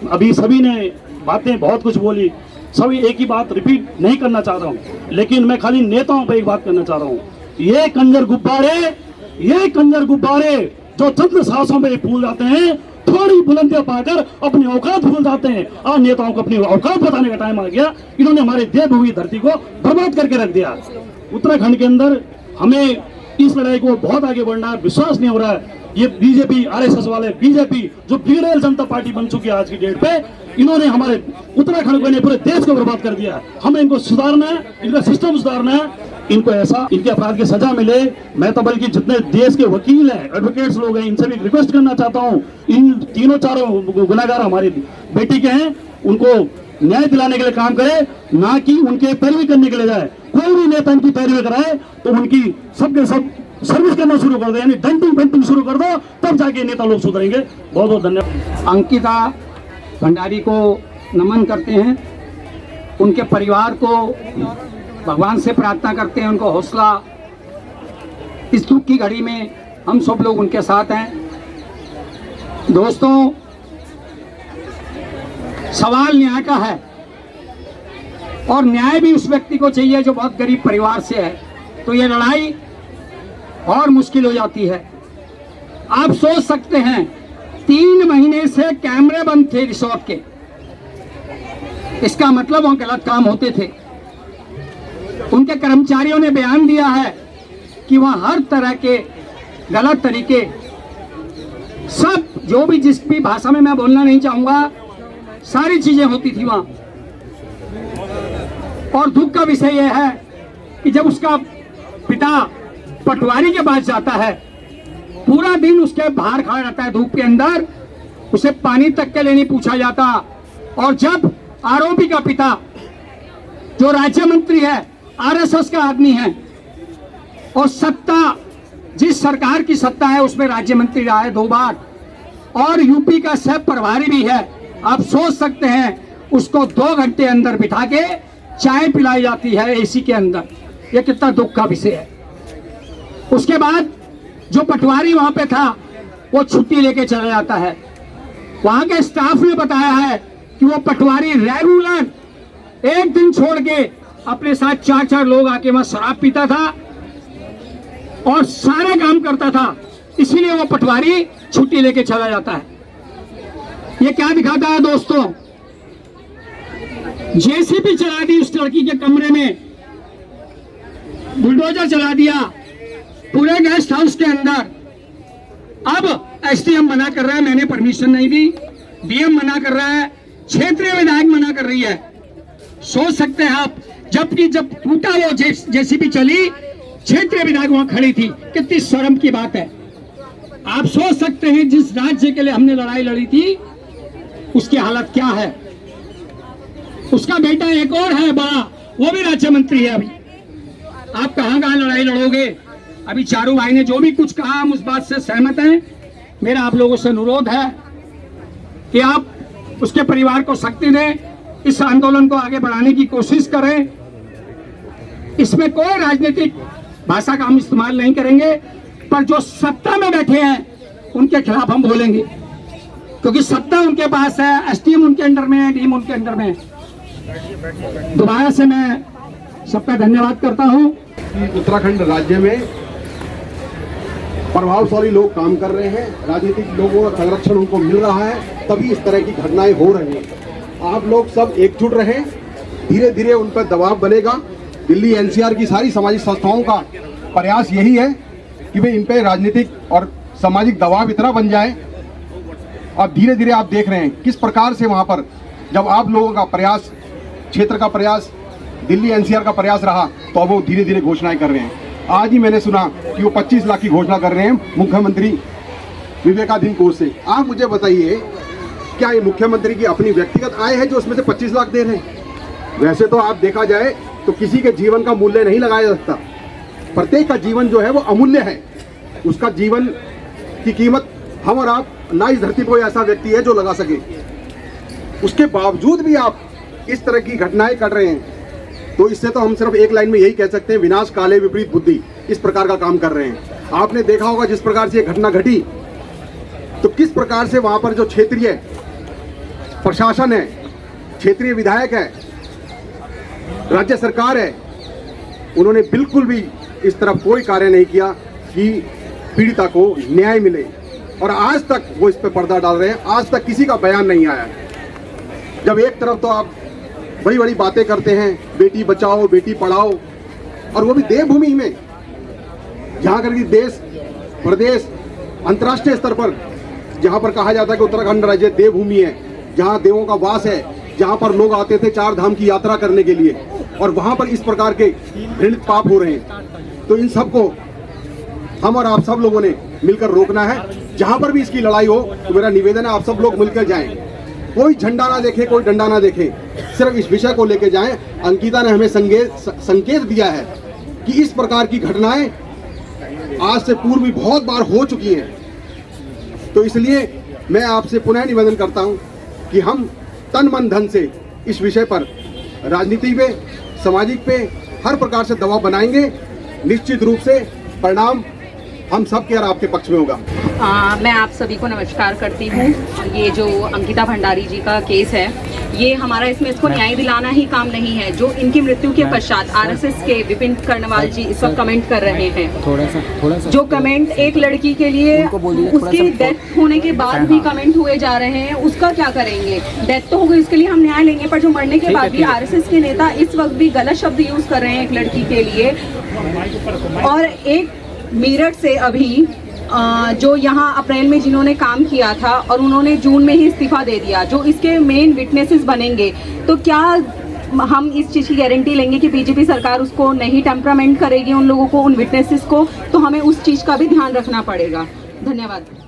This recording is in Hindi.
अभी सभी ने बातें बहुत कुछ बोली, सभी एक ही बात रिपीट नहीं करना चाह रहा हूँ, लेकिन मैं खाली नेताओं पे एक बात करना चाह रहा हूँ। ये कंजर गुब्बारे जो चंद सांसों में फूल जाते हैं, थोड़ी बुलंदियां पाकर अपनी औकात भूल जाते हैं। आज नेताओं को अपनी औकात बताने का टाइम आ गया। इन्होंने हमारे देवभूमि धरती को बर्बाद करके रख दिया। उत्तराखंड के अंदर हमें इस लड़ाई को बहुत आगे बढ़ना है, विश्वास नहीं हो रहा है। ये बीजेपी, आरएसएस वाले, बीजेपी जो बिगड़ेल जनता पार्टी बन चुकी है आज की डेट पे, इन्होंने हमारे उत्तराखंड को नहीं पूरे देश को बर्बाद कर दिया है। हमें इनको सुधारना है, इनका सिस्टम सुधारना है, इनको ऐसा इनके अपराध की सजा मिले। मैं तो बल्कि जितने देश के वकील हैं, एडवोकेट्स लोग हैं, इनसे भी रिक्वेस्ट करना चाहता हूँ, इन तीनों चारों गुनाहगार हमारी बेटी के हैं, उनको न्याय दिलाने के लिए काम करे, ना कि उनके पैरवी करने के लिए जाए। कोई भी नेता इनकी पैरवी कराए तो उनकी सबके सब सर्विस करना शुरू कर दो, यानी डंपिंग पेंटिंग शुरू कर दो, तब जाके नेता लोग सुधरेंगे। बहुत बहुत धन्यवाद। अंकिता भंडारी को नमन करते हैं, उनके परिवार को भगवान से प्रार्थना करते हैं, उनको हौसला, इस दुख की घड़ी में हम सब लोग उनके साथ हैं। दोस्तों, सवाल न्याय का है और न्याय भी उस व्यक्ति को चाहिए जो बहुत गरीब परिवार से है, तो ये लड़ाई और मुश्किल हो जाती है। आप सोच सकते हैं 3 महीने से कैमरे बंद थे रिसोर्ट के, इसका मतलब वहां गलत काम होते थे। उनके कर्मचारियों ने बयान दिया है कि वहां हर तरह के गलत तरीके, सब जो भी जिस भी भाषा में मैं बोलना नहीं चाहूंगा, सारी चीजें होती थी वहां। और दुख का विषय यह है कि जब उसका पिता पटवारी के पास जाता है, पूरा दिन उसके बाहर खड़ा रहता है धूप के अंदर, उसे पानी तक के लिए नहीं पूछा जाता। और जब आरोपी का पिता जो राज्य मंत्री है, आरएसएस का आदमी है, और सत्ता, जिस सरकार की सत्ता है उसमें राज्य मंत्री रहा है 2 बार, और यूपी का सब प्रभारी भी है, आप सोच सकते हैं उसको 2 घंटे अंदर बिठा के चाय पिलाई जाती है एसी के अंदर। यह कितना दुख का विषय है। उसके बाद जो पटवारी वहां पे था वो छुट्टी लेके चला जाता है। वहां के स्टाफ ने बताया है कि वो पटवारी रेगुलर एक दिन छोड़ के अपने साथ 4-4 लोग आके वहां शराब पीता था और सारे काम करता था, इसीलिए वो पटवारी छुट्टी लेके चला जाता है। ये क्या दिखाता है दोस्तों? जेसीबी चला दी उस लड़की के कमरे में, बुलडोजर चला दिया पूरे गेस्ट हाउस के अंदर। अब एसडीएम मना कर रहा है, मैंने परमिशन नहीं दी, डीएम मना कर रहा है, क्षेत्रीय विधायक मना कर रही है। सोच सकते हैं आप, जबकि जब टूटा वो जेसीबी चली, क्षेत्रीय विधायक वहां खड़ी थी, कितनी शर्म की बात है। आप सोच सकते हैं जिस राज्य के लिए हमने लड़ाई लड़ी थी उसकी हालत क्या है। उसका बेटा एक और है बड़ा, वो भी राज्य मंत्री है। अभी आप कहां लड़ाई लड़ोगे? अभी चारों भाई ने जो भी कुछ कहा हम उस बात से सहमत हैं। मेरा आप लोगों से अनुरोध है कि आप उसके परिवार को शक्ति दें, इस आंदोलन को आगे बढ़ाने की कोशिश करें। इसमें कोई राजनीतिक भाषा का हम इस्तेमाल नहीं करेंगे, पर जो सत्ता में बैठे हैं उनके खिलाफ हम बोलेंगे, क्योंकि सत्ता उनके पास है, एसडीएम उनके अंडर में है, डीएम उनके अंडर में है। दोबारा से मैं सबका धन्यवाद करता हूं। उत्तराखंड राज्य में प्रभावशाली लोग काम कर रहे हैं, राजनीतिक लोगों का संरक्षण उनको मिल रहा है, तभी इस तरह की घटनाएं हो रही हैं। आप लोग सब एकजुट रहें, धीरे धीरे उन पर दबाव बनेगा। दिल्ली एनसीआर की सारी सामाजिक संस्थाओं का प्रयास यही है कि वे इन पर राजनीतिक और सामाजिक दबाव इतना बन जाए। अब धीरे धीरे आप देख रहे हैं किस प्रकार से वहाँ पर जब आप लोगों का प्रयास, क्षेत्र का प्रयास, दिल्ली एनसीआर का प्रयास रहा, तो अब वो धीरे धीरे घोषणाएं कर रहे हैं। आज ही मैंने सुना कि वो 25 लाख की घोषणा कर रहे हैं मुख्यमंत्री विवेकाधीन कोष से। आप मुझे बताइए, क्या ये मुख्यमंत्री की अपनी व्यक्तिगत आय है जो उसमें से 25 लाख दे रहे हैं? वैसे तो आप देखा जाए तो किसी के जीवन का मूल्य नहीं लगाया जा सकता। प्रत्येक का जीवन जो है वो अमूल्य है, उसका जीवन की कीमत हम और आप ना इस धरती पर ऐसा व्यक्ति है जो लगा सके। उसके बावजूद भी आप इस तरह की घटनाएं कर रहे हैं, तो इससे तो हम सिर्फ एक लाइन में यही कह सकते हैं, विनाश काले विपरीत बुद्धि। इस प्रकार का काम कर रहे हैं। आपने देखा होगा जिस प्रकार से ये घटना घटी, तो किस प्रकार से वहां पर जो क्षेत्रीय प्रशासन है, क्षेत्रीय विधायक है, राज्य सरकार है, उन्होंने बिल्कुल भी इस तरफ कोई कार्य नहीं किया कि पीड़िता को न्याय मिले। और आज तक वो इस पे पर्दा डाल रहे हैं, आज तक किसी का बयान नहीं आया। जब एक तरफ तो आप बड़ी बड़ी बातें करते हैं, बेटी बचाओ बेटी पढ़ाओ, और वो भी देवभूमि में, जहाँ कर कि देश प्रदेश अंतर्राष्ट्रीय स्तर पर जहाँ पर कहा जाता है कि उत्तराखंड राज्य देवभूमि है, जहाँ देवों का वास है, जहाँ पर लोग आते थे 4 धाम की यात्रा करने के लिए, और वहाँ पर इस प्रकार के घृणित पाप हो रहे हैं। तो इन सबको हम और आप सब लोगों ने मिलकर रोकना है। जहाँ पर भी इसकी लड़ाई हो तो मेरा निवेदन है आप सब लोग मिलकर जाएं, कोई झंडा ना देखे, कोई डंडा ना देखे, सिर्फ इस विषय को लेकर जाएं। अंकिता ने हमें संकेत दिया है कि इस प्रकार की घटनाएं आज से पूर्व भी बहुत बार हो चुकी हैं। तो इसलिए मैं आपसे पुनः निवेदन करता हूं कि हम तन मन धन से इस विषय पर राजनीति पे, सामाजिक पे हर प्रकार से दबाव बनाएंगे। निश्चित रूप से परिणाम हम सब के और आपके पक्ष में होगा। मैं आप सभी को नमस्कार करती हूँ। ये जो अंकिता भंडारी जी का केस है, ये हमारा इसमें इसको न्याय दिलाना ही काम नहीं है। जो इनकी मृत्यु के पश्चात आरएसएस के विपिन कर्णवाल जी इस वक्त कमेंट कर रहे हैं, थोड़ा सा जो कमेंट एक लड़की के लिए उसकी डेथ होने के बाद भी कमेंट हुए जा रहे हैं, उसका क्या करेंगे? डेथ तो हो गई, उसके लिए हम न्याय लेंगे, पर जो मरने के बाद भी आरएसएस के नेता इस वक्त भी गलत शब्द यूज कर रहे हैं एक लड़की के लिए। और एक मेरठ से अभी जो यहाँ अप्रैल में जिन्होंने काम किया था और उन्होंने जून में ही इस्तीफा दे दिया, जो इसके मेन विटनेसेस बनेंगे, तो क्या हम इस चीज़ की गारंटी लेंगे कि बीजेपी सरकार उसको नहीं टेम्परामेंट करेगी उन लोगों को, उन विटनेसेस को? तो हमें उस चीज़ का भी ध्यान रखना पड़ेगा। धन्यवाद।